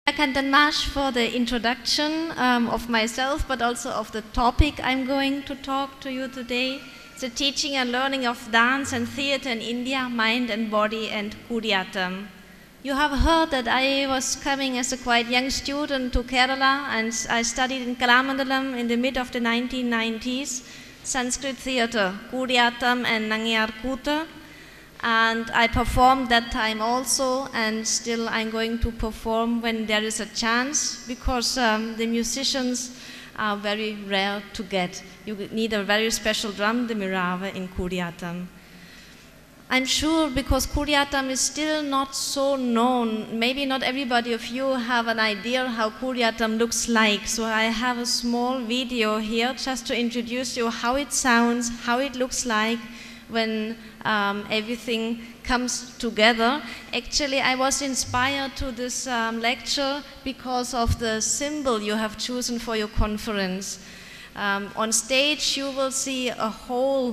Much for the introduction of myself, but also of the topic I'm going to talk to you today. It's the teaching and learning of dance and theater in India, mind and body, and Kudiyattam. You have heard that I was coming as a quite young student to Kerala, and I studied in Kalamandalam in the mid of the 1990s, Sanskrit theater, Kudiyattam and Nangiyar Kutha. And I performed that time also, and still I'm going to perform when there is a chance, because the musicians are very rare to get. You need a very special drum, the mirava in Kudiyattam. I'm sure because Kudiyattam is still not so known, maybe not everybody of you have an idea how Kudiyattam looks like. So I have a small video here just to introduce you how it sounds, how it looks like when everything comes together. Actually, I was inspired to this lecture because of the symbol you have chosen for your conference. On stage, you will see a whole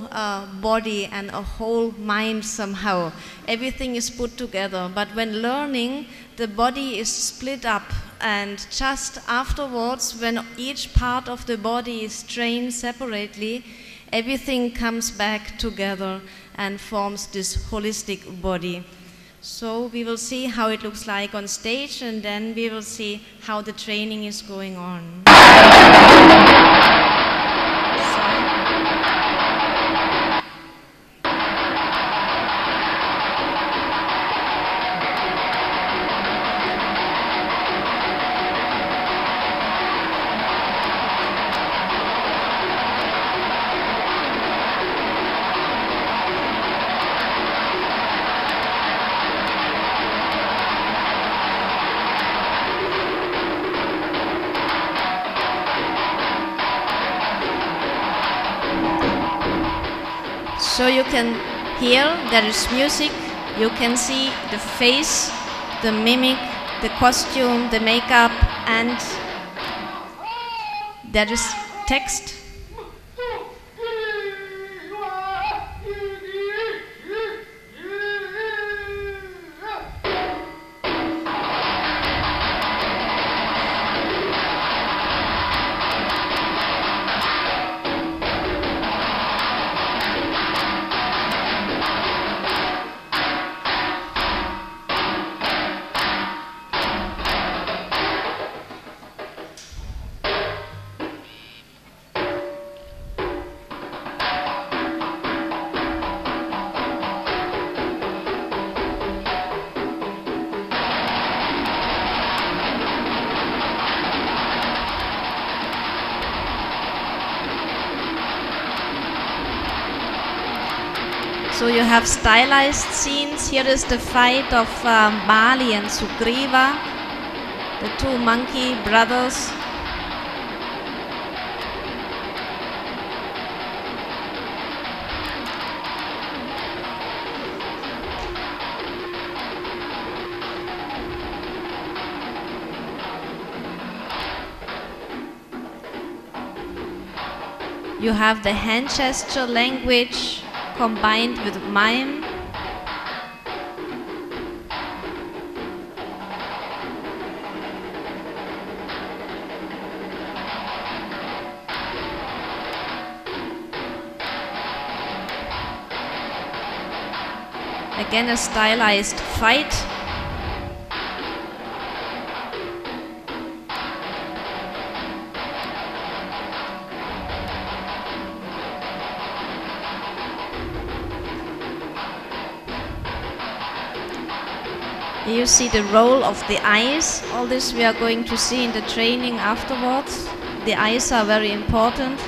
body and a whole mind somehow. Everything is put together, but when learning, the body is split up, and just afterwards, when each part of the body is trained separately, everything comes back together and forms this holistic body. So we will see how it looks like on stage, and then we will see how the training is going on. So you can hear there is music, you can see the face, the mimic, the costume, the makeup, and there is text. So you have stylized scenes. Here is the fight of Bali and Sugriva, the two monkey brothers. You have the hand gesture language combined with mime. Again, a stylized fight. You see the role of the eyes. All this we are going to see in the training afterwards. The eyes are very important.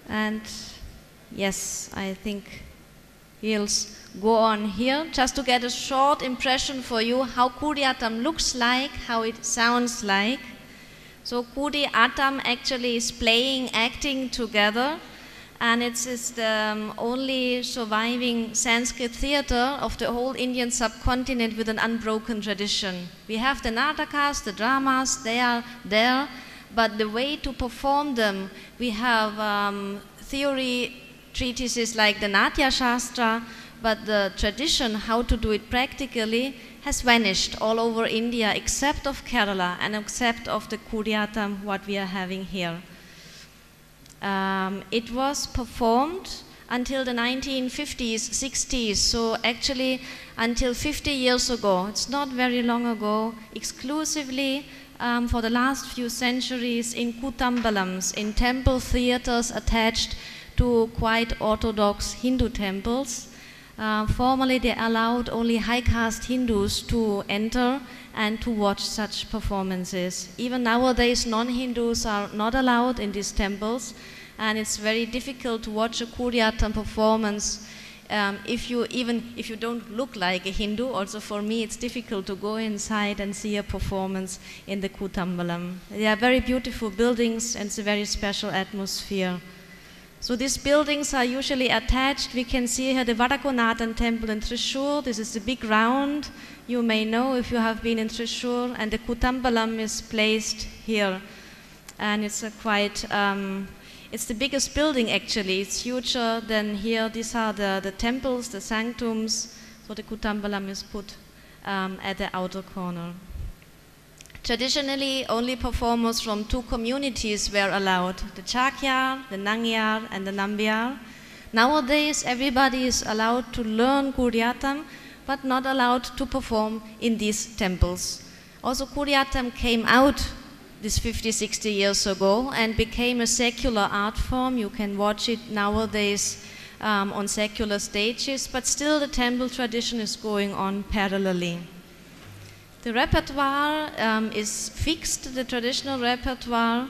And yes, I think we'll go on here just to get a short impression for you how Kudiyattam looks like, how it sounds like. So Kudiyattam actually is playing, acting together, and it's the only surviving Sanskrit theater of the whole Indian subcontinent with an unbroken tradition. We have the natakas, the dramas, they are there, But the way to perform them, we have theory treatises like the Natya Shastra, but the tradition, how to do it practically, has vanished all over India, except of Kerala and except of the Kudiyattam, what we are having here. It was performed until the 1950s, 60s, so actually until 50 years ago, it's not very long ago, exclusively for the last few centuries in Kuttambalams, in temple theaters attached to quite orthodox Hindu temples. Formerly they allowed only high caste Hindus to enter and to watch such performances. Even nowadays non-Hindus are not allowed in these temples, and it's very difficult to watch a Kudiyattam performance if you don't look like a Hindu. Also for me it's difficult to go inside and see a performance in the Kuttambalam. They are very beautiful buildings and it's a very special atmosphere. So these buildings are usually attached. We can see here the Vadakonathan temple in Thrissur. This is the big round. You may know if you have been in Thrissur, and the Kuttambalam is placed here. And it's it's the biggest building actually. It's huger than here. These are the temples, the sanctums. So the Kuttambalam is put at the outer corner. Traditionally, only performers from two communities were allowed, the Chakyar, the Nangyar, and the Nambiar. Nowadays, everybody is allowed to learn Kudiyattam, but not allowed to perform in these temples. Also, Kudiyattam came out this 50, 60 years ago and became a secular art form. You can watch it nowadays on secular stages, but still the temple tradition is going on parallelly. The repertoire is fixed, the traditional repertoire.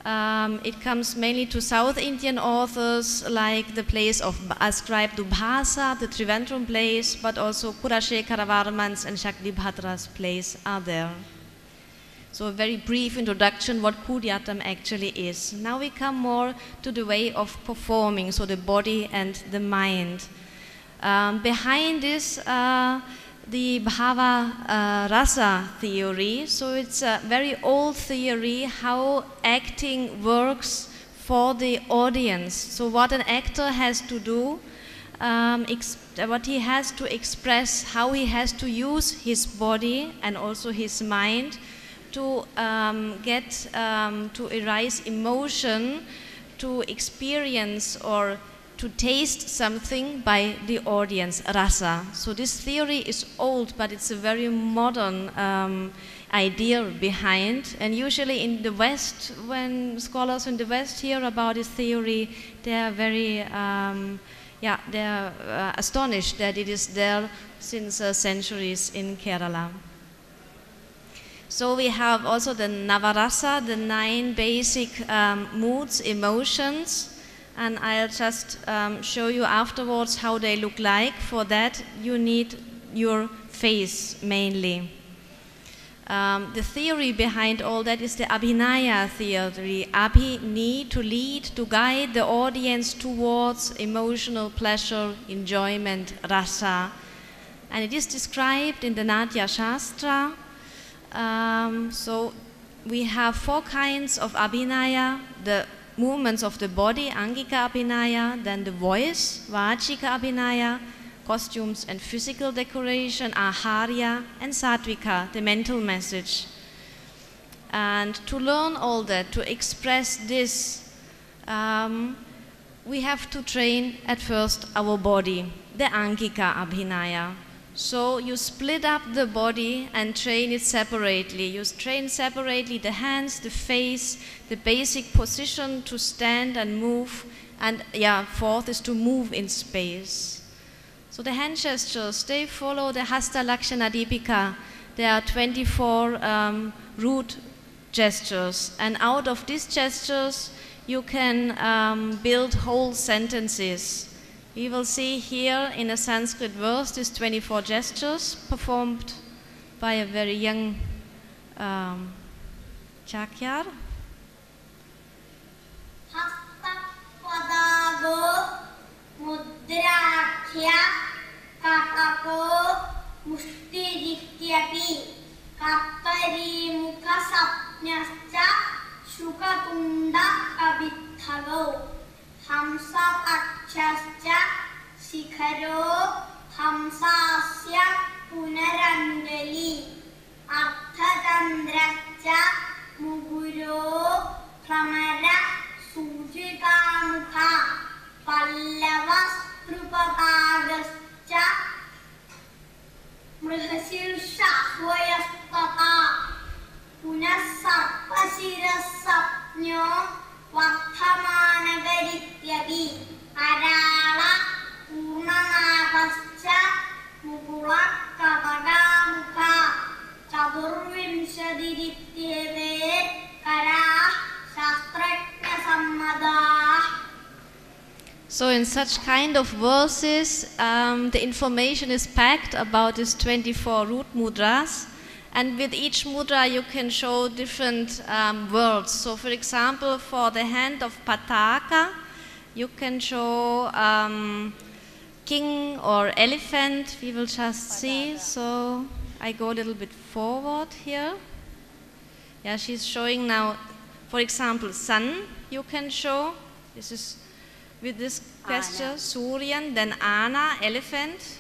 It comes mainly to South Indian authors, like the plays ascribed to Bhasa, the Trivandrum plays, but also Kudashekara Varman's and Shakti Bhadra's plays are there. So a very brief introduction what Kudiyattam actually is. Now we come more to the way of performing, so the body and the mind. Behind this, the Bhava Rasa theory. So it's a very old theory how acting works for the audience. So what an actor has to do, what he has to express, how he has to use his body and also his mind to to arise emotion, to experience or to taste something by the audience, rasa. So this theory is old, but it's a very modern idea behind. And usually in the West, when scholars in the West hear about this theory, they are very, astonished that it is there since centuries in Kerala. So we have also the Navarasa, the 9 basic moods, emotions. And I'll just show you afterwards how they look like. For that, you need your face mainly. The theory behind all that is the Abhinaya Theory. Abhi, to lead, to guide the audience towards emotional pleasure, enjoyment, rasa. And it is described in the Natya Shastra. So we have 4 kinds of Abhinaya. The movements of the body, Angika Abhinaya, then the voice, Vachika Abhinaya, costumes and physical decoration, Aharya, and Satvika, the mental message. And to learn all that, to express this, we have to train at first our body, the Angika Abhinaya. So you split up the body and train it separately. You train separately the hands, the face, the basic position to stand and move, and fourth is to move in space. So the hand gestures, they follow the Hasta Lakshana Deepika. There are 24 root gestures, and out of these gestures you can build whole sentences. We will see here in a Sanskrit verse these 24 gestures performed by a very young Chakyar. Hastapadago mudrakhya katako mustirikyapi kapari mukha sapnyascha Shukatunda Abithago Hamsa Akshascha Shikharo Hamsasya Punarandali Arthatandracha Muguro Pramara Sujikamukha Pallavas Trupatagascha Mrihasirsha Swayastata Punasarpasirasapnyo Varthamanagarityagi Arala Purnanapascha Mukula Kavadamukha Chadurvimshadirityeve Kara Shastrakya Sammada. So in such kind of verses, the information is packed about these 24 root mudras, and with each mudra you can show different words. So for example, for the hand of Pataka, you can show king or elephant. We will just see. So I go a little bit forward here. Yeah, she's showing now, for example, sun you can show. This is with this gesture, Suryan, then Ana, elephant.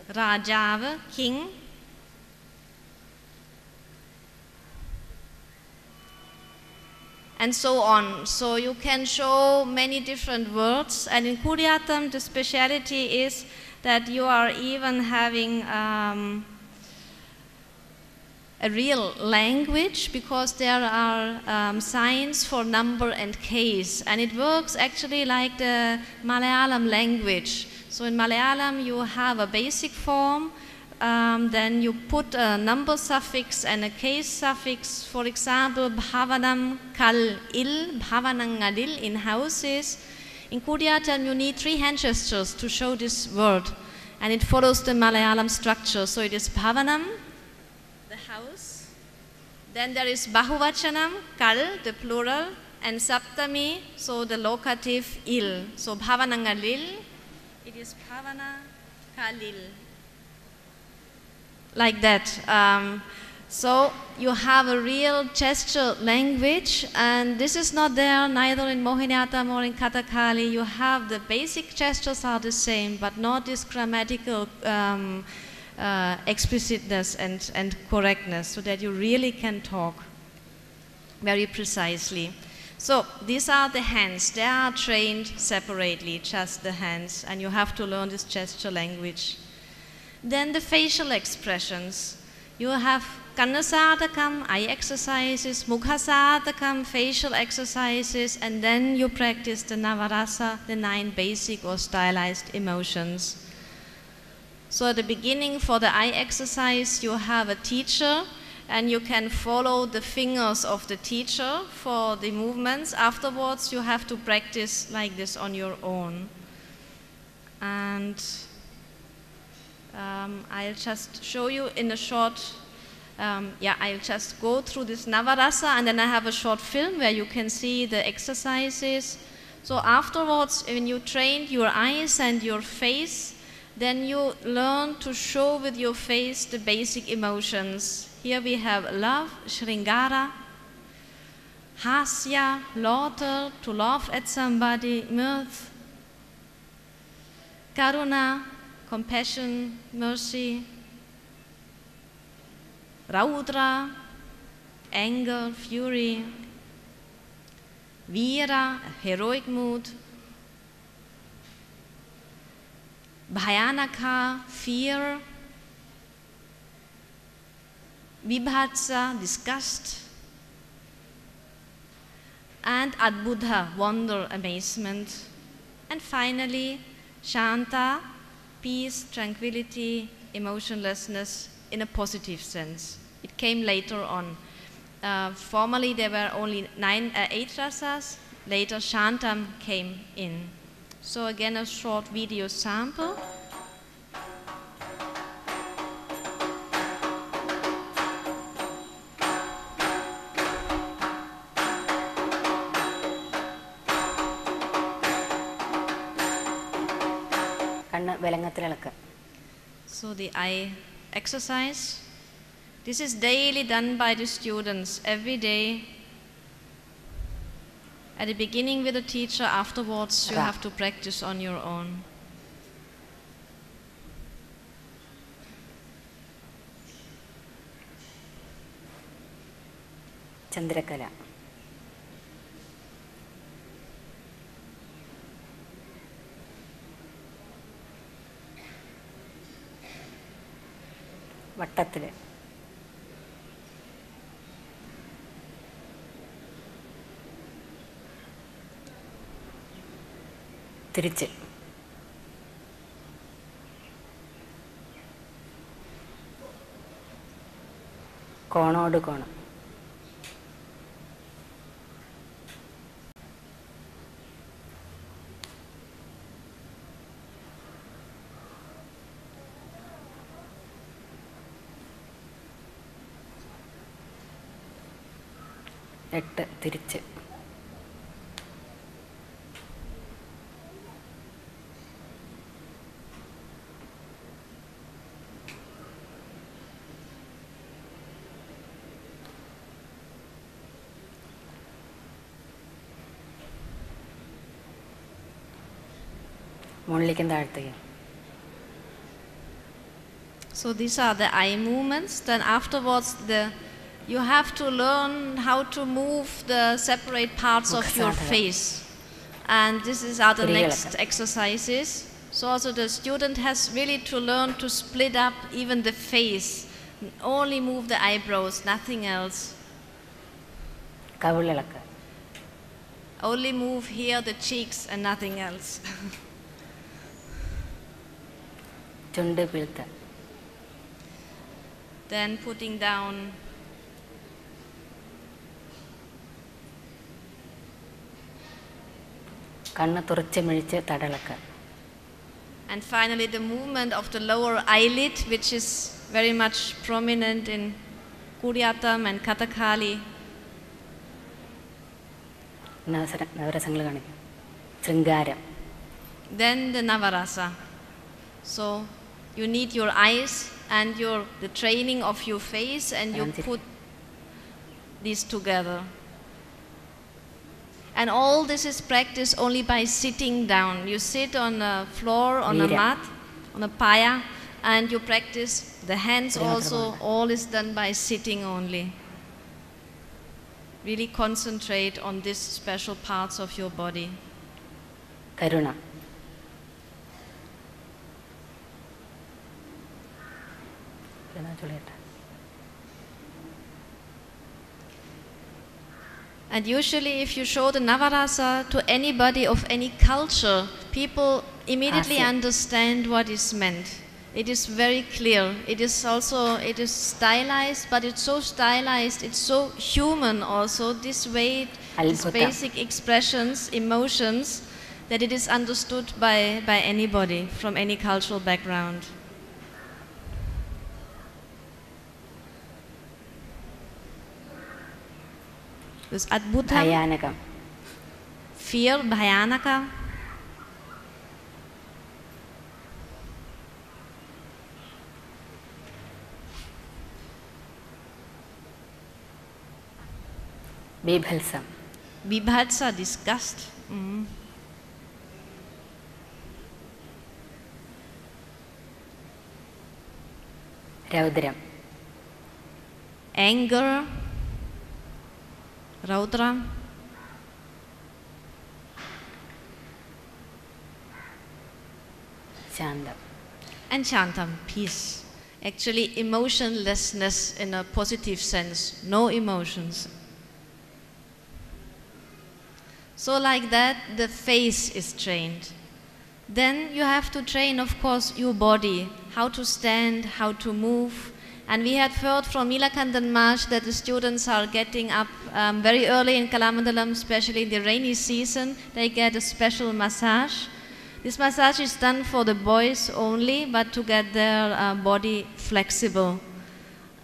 Rajava, king. And so on. So you can show many different words. And in Kudiyattam, the speciality is that you are even having a real language, because there are signs for number and case, and it works actually like the Malayalam language. So in Malayalam you have a basic form, then you put a number suffix and a case suffix. For example, bhavanam kal il, bhavanangadil in houses. In Kudiyattam you need 3 hand gestures to show this word, and it follows the Malayalam structure. So it is bhavanam, house. Then there is Bahuvachanam, kal, the plural, and Saptami, so the locative il. So Bhavanangalil, it is Bhavana Kalil. Like that. So you have a real gesture language, and this is not there neither in Mohiniyattam or in Kathakali. You have the basic gestures are the same, but not this grammatical explicitness and correctness, so that you really can talk very precisely. So these are the hands. They are trained separately, just the hands, and you have to learn this gesture language. Then the facial expressions. You have Kannasadakam, eye exercises, Mukhasadakam, facial exercises, and then you practice the Navarasa, the 9 basic or stylized emotions. So at the beginning, for the eye exercise, you have a teacher, and you can follow the fingers of the teacher for the movements. Afterwards, you have to practice like this on your own. And I'll just show you in a short, I'll just go through this Navarasa, and then I have a short film where you can see the exercises. So afterwards, when you train your eyes and your face, then you learn to show with your face the basic emotions. Here we have love, Shringara, Hasya, laughter, to laugh at somebody, mirth, Karuna, compassion, mercy, Raudra, anger, fury, Veera, heroic mood, Bhayanaka, fear, Vibhatsa, disgust, and Adbudha, wonder, amazement, and finally Shanta, peace, tranquility, emotionlessness in a positive sense. It came later on. Formerly there were only 8 rasas, later Shantam came in. So again a short video sample. So the eye exercise. This is daily done by the students, every day. At the beginning with the teacher, afterwards you have to practice on your own. Chandrakala. വട്ടത്തില് തിരിച്ച് കോണോട് കോണം എട്ട് തിരിച്ച് മുകളിലേക്കും താഴത്തേക്കും. So these are the eye movements. Then afterwards you have to learn how to move the separate parts of your face. And are the next exercises. So also the student has really to learn to split up even the face. Only move the eyebrows, nothing else. Only move here the cheeks and nothing else. Then putting down and finally the movement of the lower eyelid, which is very much prominent in Kudiyattam and Kathakali. Then the Navarasa. So you need your eyes and the training of your face, and you put these together. And all this is practiced only by sitting down. You sit on a floor, on a mat, on a paya, and you practice the hands also. All is done by sitting only. Really concentrate on these special parts of your body. Karuna. And usually if you show the Navarasa to anybody of any culture, people immediately understand what is meant. It is very clear. It is stylized, but it's so stylized, it's so human also, this way, these basic expressions, emotions, that it is understood by anybody from any cultural background. Terus adbhutam, Bhayanaka. Fear, Bhayanaka. Bibhalsa. Bibhatsa, disgust. Raudram. Anger, Raudra. Shantam. And Shantam, peace. Actually, emotionlessness in a positive sense, no emotions. So like that, the face is trained. Then you have to train, of course, your body, how to stand, how to move. And we had heard from Nilakandan Maharaj that the students are getting up very early in Kalamandalam, especially in the rainy season. They get a special massage. This massage is done for the boys only, but to get their body flexible.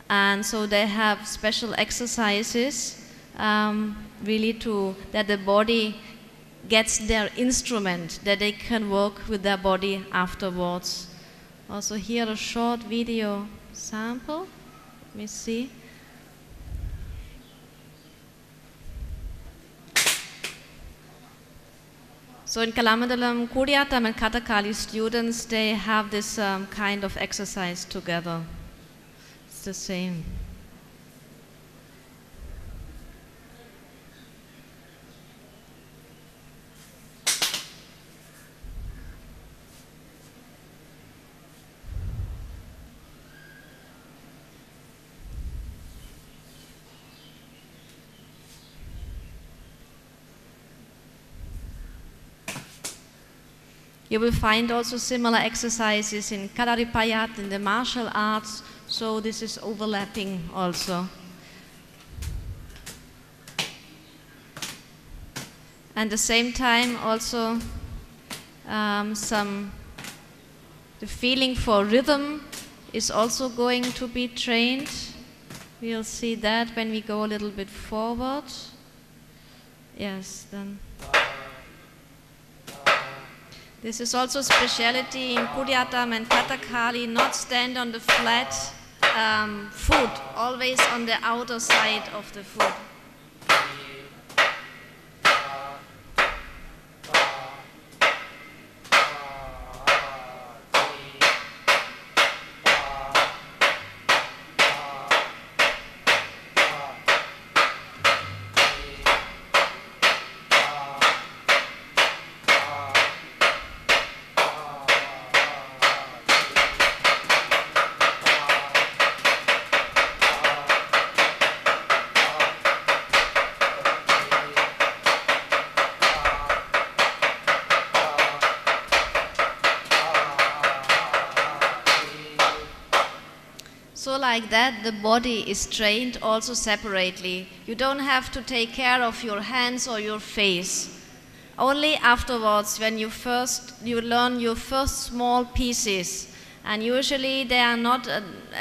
And so they have special exercises really that the body gets their instrument, that they can work with their body afterwards. Also here a short video sample. Let me see. So in Kalamandalam, Kudiyattam and Kathakali students, they have this kind of exercise together. It's the same. You will find also similar exercises in Kalaripayat, in the martial arts, so this is overlapping also. And at the same time also the feeling for rhythm is also going to be trained. We'll see that when we go a little bit forward. Yes, then. This is also speciality in Kudiyattam and Kathakali, not stand on the flat foot, always on the outer side of the foot. So like that, the body is trained also separately. You don't have to take care of your hands or your face. Only afterwards, when you learn your first small pieces, and usually they are not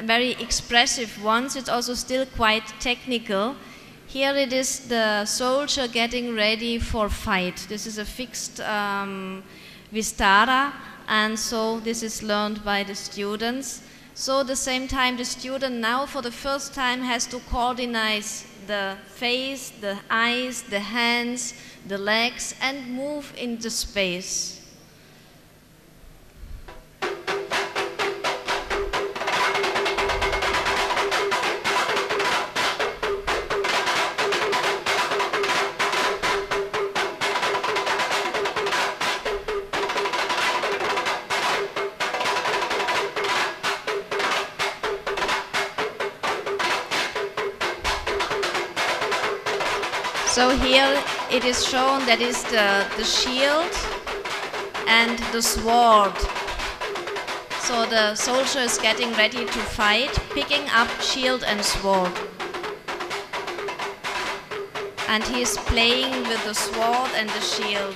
very expressive ones, it's also still quite technical. Here it is the soldier getting ready for fight. This is a fixed vistara, and so this is learned by the students. So at the same time, the student now for the first time has to coordinate the face, the eyes, the hands, the legs, and move in the space. So here it is shown that is the shield and the sword. So the soldier is getting ready to fight, picking up shield and sword. And he is playing with the sword and the shield.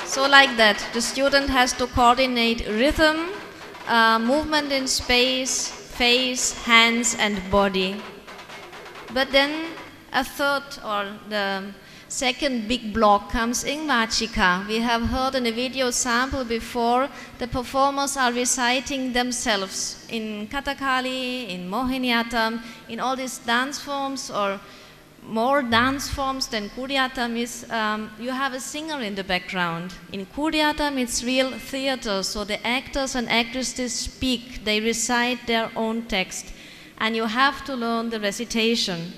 So like that, the student has to coordinate rhythm, movement in space, face, hands and body. But then a third or the second big block comes in Vachika. We have heard in a video sample before, the performers are reciting themselves in Kathakali, in Mohiniyattam, in all these dance forms or more dance forms than Kudiyattam is, you have a singer in the background. In Kudiyattam, it's real theater, so the actors and actresses speak, they recite their own text, and you have to learn the recitation.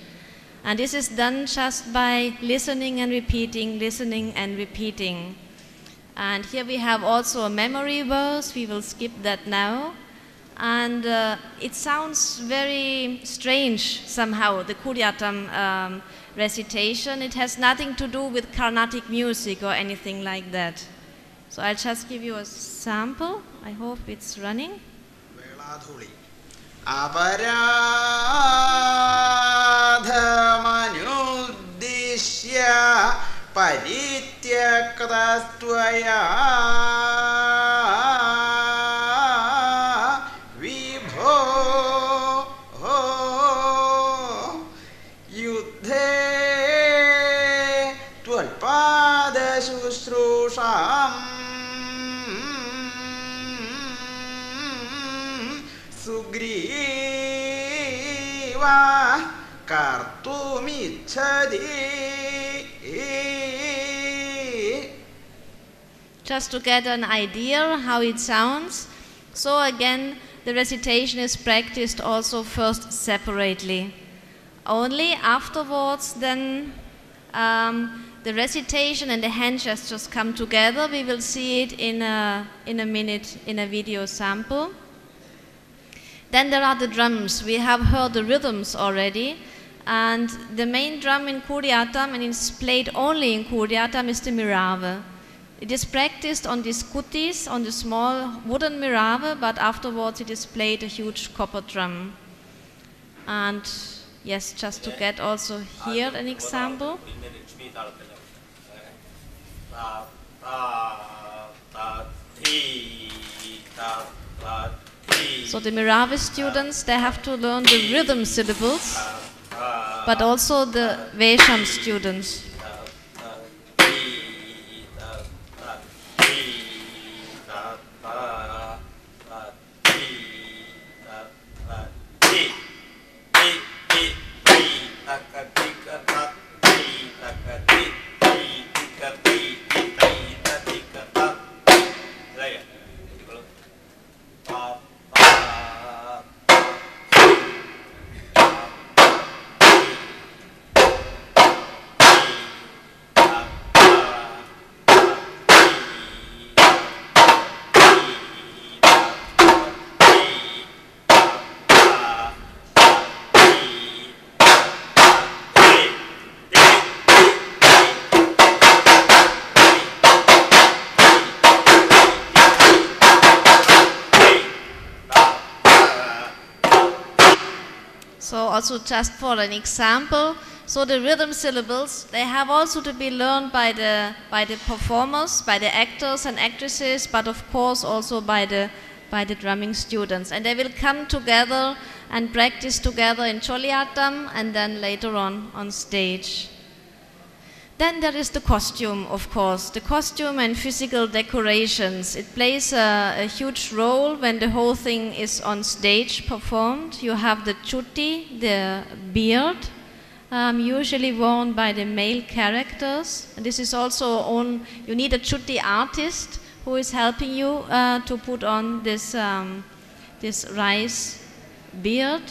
And this is done just by listening and repeating, listening and repeating. And here we have also a memory verse, we will skip that now. And it sounds very strange somehow, the Kudiyattam recitation. It has nothing to do with Carnatic music or anything like that. So I'll just give you a sample. I hope it's running. Yuddhe twalpa पादशुश्रूषाम् Sugriva कर्तुमिच्छति. Just to get an idea how it sounds. So again, the recitation is practiced also first separately. Only afterwards then the recitation and the hand gestures come together. We will see it in a minute in a video sample. Then there are the drums. We have heard the rhythms already. And the main drum in Kudiyattam, and it's played only in Kudiyattam, is the mirave. It is practiced on these kutis, on the small wooden mirave, but afterwards it is played a huge copper drum. And yes, just to get also here an example. So the mirave students, they have to learn the rhythm syllables, but also the Vesham students. So also just for an example, so the rhythm syllables, they have also to be learned by the performers, by the actors and actresses, but of course also by the drumming students. And they will come together and practice together in Kudiyattam and then later on stage. Then there is the costume, of course, the costume and physical decorations. It plays a huge role when the whole thing is on stage performed. You have the chutti, the beard, usually worn by the male characters. And this is also you need a chutti artist who is helping you to put on this rice beard.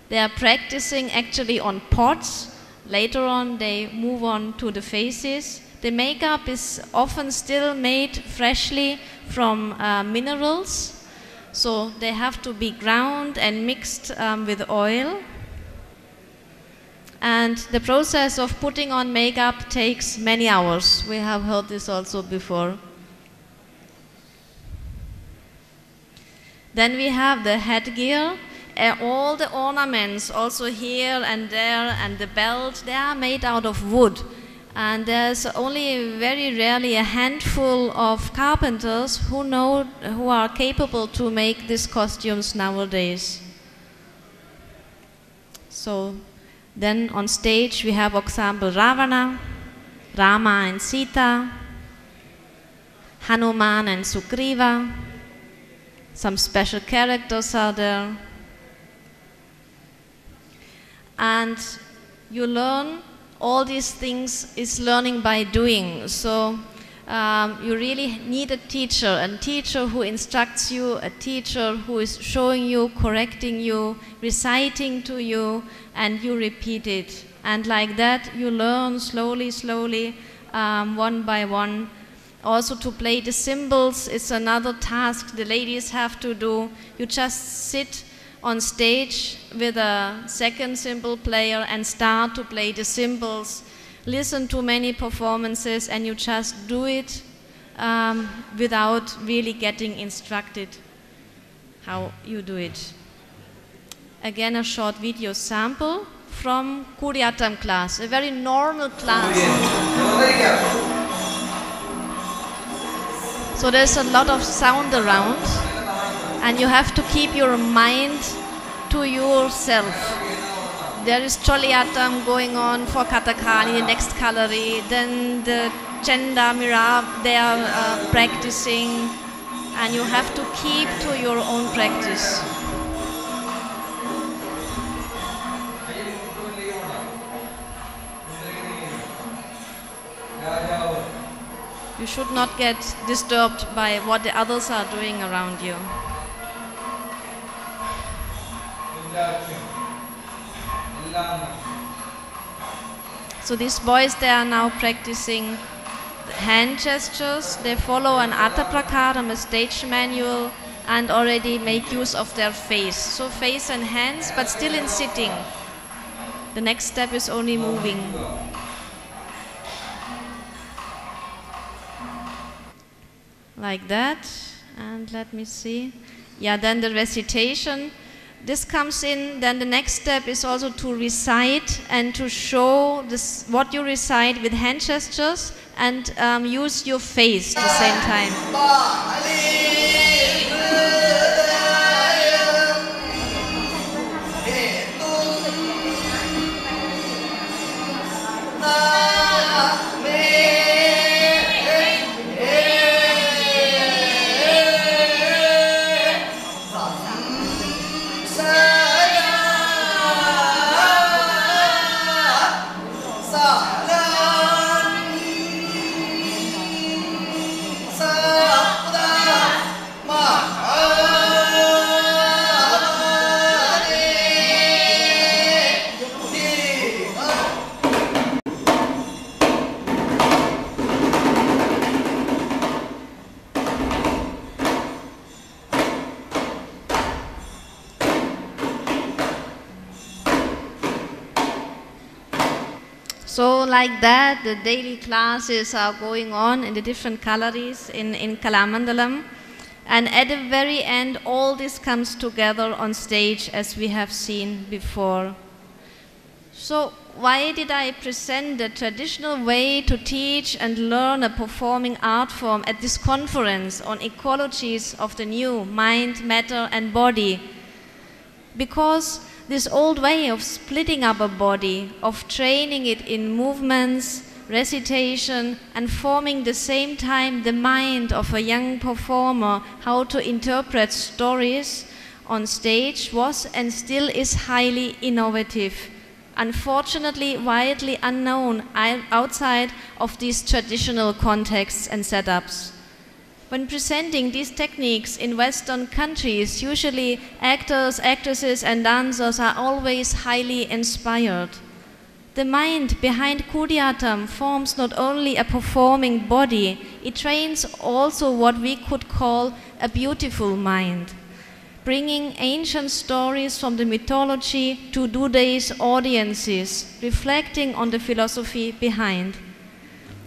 They are practicing actually on pots. Later on, they move on to the faces. The makeup is often still made freshly from minerals. So they have to be ground and mixed with oil. And the process of putting on makeup takes many hours. We have heard this also before. Then we have the headgear. All the ornaments, also here and there, and the belt, they are made out of wood. And there's only very rarely a handful of carpenters who are capable to make these costumes nowadays. So then on stage we have, for example, Ravana, Rama and Sita, Hanuman and Sugriva. Some special characters are there. And you learn all these things is learning by doing. So you really need a teacher who instructs you, a teacher who is showing you, correcting you, reciting to you, and you repeat it. And like that you learn slowly, one by one. Also to play the cymbals is another task the ladies have to do. You just sit on stage with a second cymbal player and start to play the cymbals, listen to many performances, and you just do it without really getting instructed how you do it. Again, a short video sample from Kudiyattam class, a very normal class. So there's a lot of sound around, and you have to keep your mind to yourself. There is Kudiyattam going on for Kathakali, next Kalari, then the Chenda, Mirab, they are practicing, and you have to keep to your own practice. You should not get disturbed by what the others are doing around you. So these boys, they are now practicing hand gestures. They follow an Atta Prakaram, a stage manual, and already make use of their face. So face and hands, but still in sitting. The next step is only moving. Like that. And let me see. Yeah, then the recitation. This comes in, then the next step is also to recite and to show this, what you recite with hand gestures and use your face at the same time. So like that, the daily classes are going on in the different galleries in Kalamandalam. And at the very end, all this comes together on stage as we have seen before. So why did I present the traditional way to teach and learn a performing art form at this conference on ecologies of the new mind, matter and body? Because this old way of splitting up a body, of training it in movements, recitation, and forming at the same time the mind of a young performer, how to interpret stories on stage, was and still is highly innovative. Unfortunately, widely unknown outside of these traditional contexts and setups. When presenting these techniques in Western countries, usually actors, actresses and dancers are always highly inspired. The mind behind Kudiyattam forms not only a performing body, it trains also what we could call a beautiful mind, bringing ancient stories from the mythology to today's audiences, reflecting on the philosophy behind.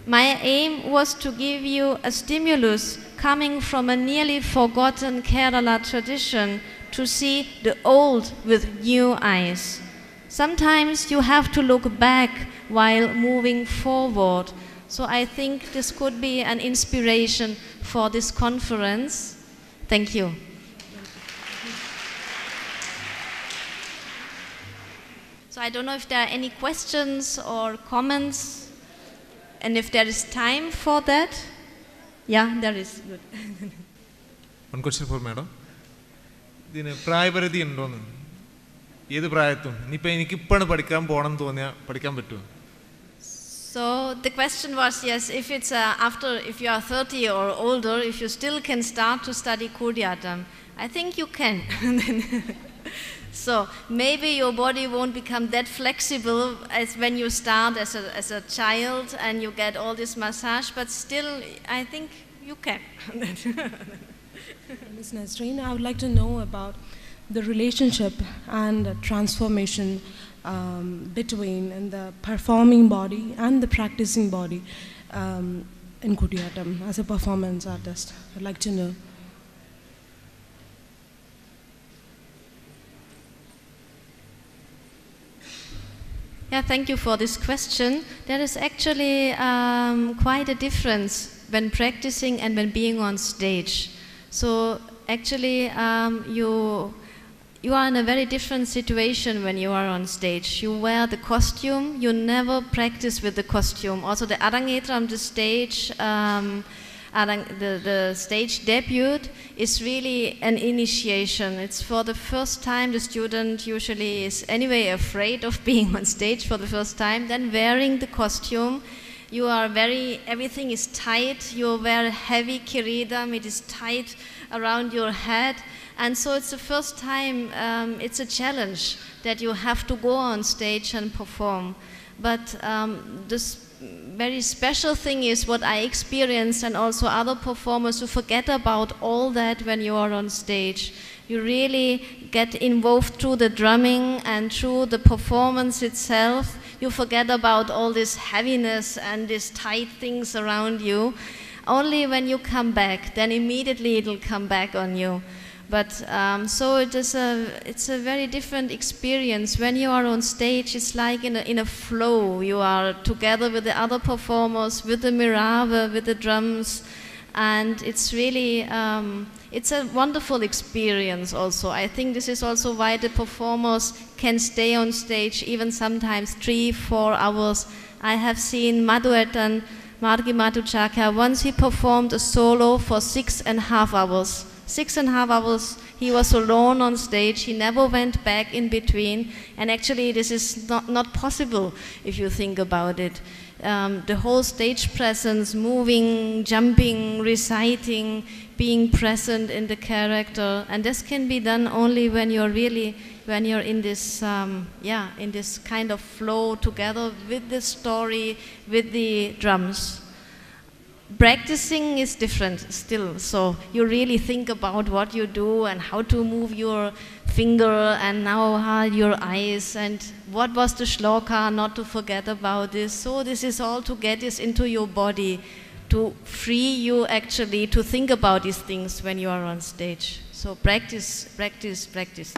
My aim was to give you a stimulus coming from a nearly forgotten Kerala tradition to see the old with new eyes. Sometimes you have to look back while moving forward. So I think this could be an inspiration for this conference. Thank you. So I don't know if there are any questions or comments. And if there is time for that, yeah, there is. Good. One question for Madam. This പ്രായപരിധി ഉണ്ടോന്ന്? ഏത് പ്രായത്തും ഇനിയിപ്പോൾ എനിക്കിപ്പോഴാണ് പഠിക്കാൻ പോകണം എന്ന് തോന്നിയാൽ പഠിക്കാൻ പറ്റുമോ? So the question was, yes, if it's if you are 30 or older, if you still can start to study Kudiyattam, I think you can. So maybe your body won't become that flexible as when you start as a child and you get all this massage, but still I think you can. Ms. Nasreen, I would like to know about the relationship and transformation between the performing body and the practicing body in Kudiyattam as a performance artist. I'd like to know. Yeah, thank you for this question. There is actually quite a difference when practicing and when being on stage. So actually you are in a very different situation when you are on stage. You wear the costume, you never practice with the costume. Also the Arangetram, the stage, the stage debut is really an initiation. It's for the first time. The student usually is anyway afraid of being on stage for the first time. Then wearing the costume, you are everything is tight. You wear a heavy kiridam, it is tight around your head. And so it's the first time, it's a challenge that you have to go on stage and perform. But this very special thing is what I experienced, and also other performers, to forget about all that when you are on stage. You really get involved through the drumming and through the performance itself. You forget about all this heaviness and these tight things around you. Only when you come back, then immediately it will come back on you. But so it's a very different experience. When you are on stage, it's like in a flow. You are together with the other performers, with the mirave, with the drums, and it's really it's a wonderful experience. Also, I think this is also why the performers can stay on stage even sometimes 3-4 hours. I have seen Madhuetan Margi Madhuchakya. Once he performed a solo for 6.5 hours. 6.5 hours, he was alone on stage. He never went back in between. And actually, this is not possible if you think about it. The whole stage presence, moving, jumping, reciting, being present in the character. And this can be done only when you're in this, in this kind of flow together with the story, with the drums. Practicing is different still, so you really think about what you do and how to move your finger and now your eyes and what was the shloka, not to forget about this. So this is all to get this into your body, to free you actually to think about these things when you are on stage. So practice, practice, practice.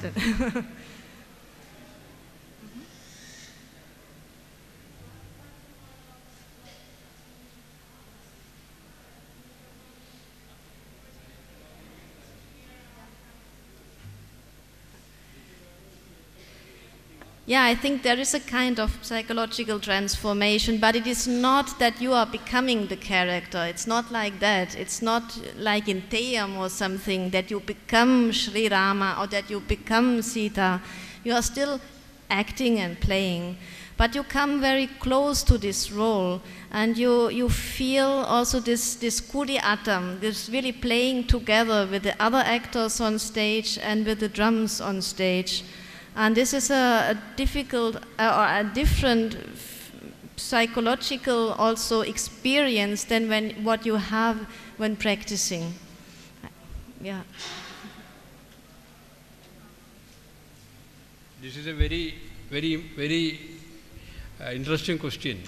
Yeah, I think there is a kind of psychological transformation, but it is not that you are becoming the character. It's not like that. It's not like in Teyam or something that you become Sri Rama or that you become Sita. You are still acting and playing, but you come very close to this role, and you feel also this Kudiyattam, this really playing together with the other actors on stage and with the drums on stage. And this is a difficult or a different psychological also experience than what you have when practicing. Yeah. This is a very, very, very interesting question.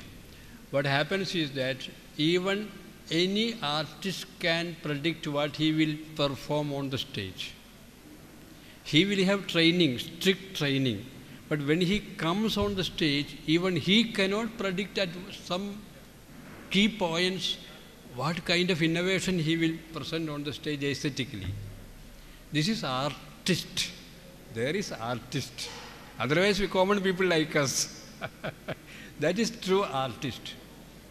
What happens is that even any artist can predict what he will perform on the stage. He will have training, strict training. But when he comes on the stage, even he cannot predict at some key points what kind of innovation he will present on the stage aesthetically. This is artist. There is artist. Otherwise, we common people like us. That is true artist.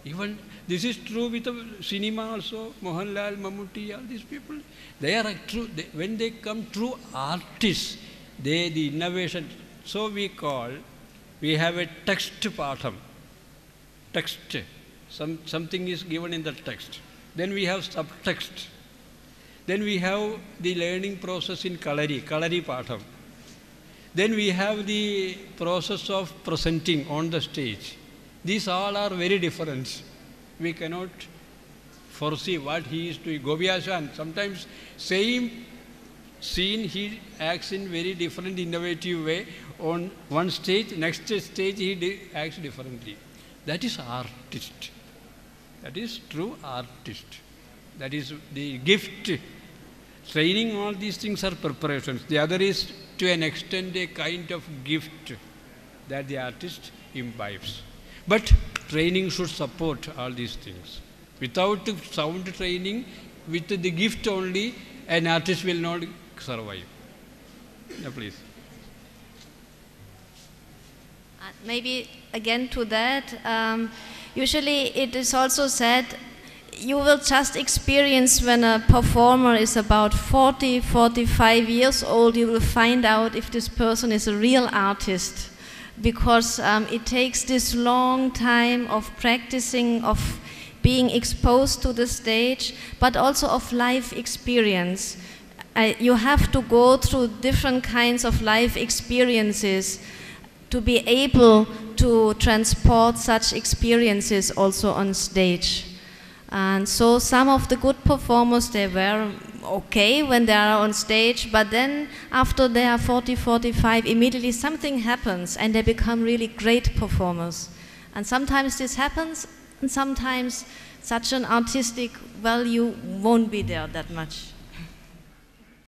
Even this is true with the cinema also. Mohanlal, Mammootty, all these people. They are true. When they come true artists, the innovation. So we have a text patham. Text. Something is given in the text. Then we have subtext. Then we have the learning process in Kalari patham. Then we have the process of presenting on the stage. These all are very different. We cannot foresee what he is doing. Goviashan, sometimes same scene he acts in very different innovative way. On one stage, next stage he acts differently. That is artist. That is true artist. That is the gift. Training, all these things are preparations. The other is to an extent a kind of gift that the artist imbibes. But training should support all these things. Without sound training, with the gift only, an artist will not survive. Now, please. maybe again to that, usually it is also said you will just experience when a performer is about 40, 45 years old, you will find out if this person is a real artist, because it takes this long time of practicing, of being exposed to the stage, but also of life experience. You have to go through different kinds of life experiences to be able to transport such experiences also on stage. And so some of the good performers, they were okay when they are on stage, but then after they are 40, 45, immediately something happens and they become really great performers. And sometimes this happens, and sometimes such an artistic value won't be there that much.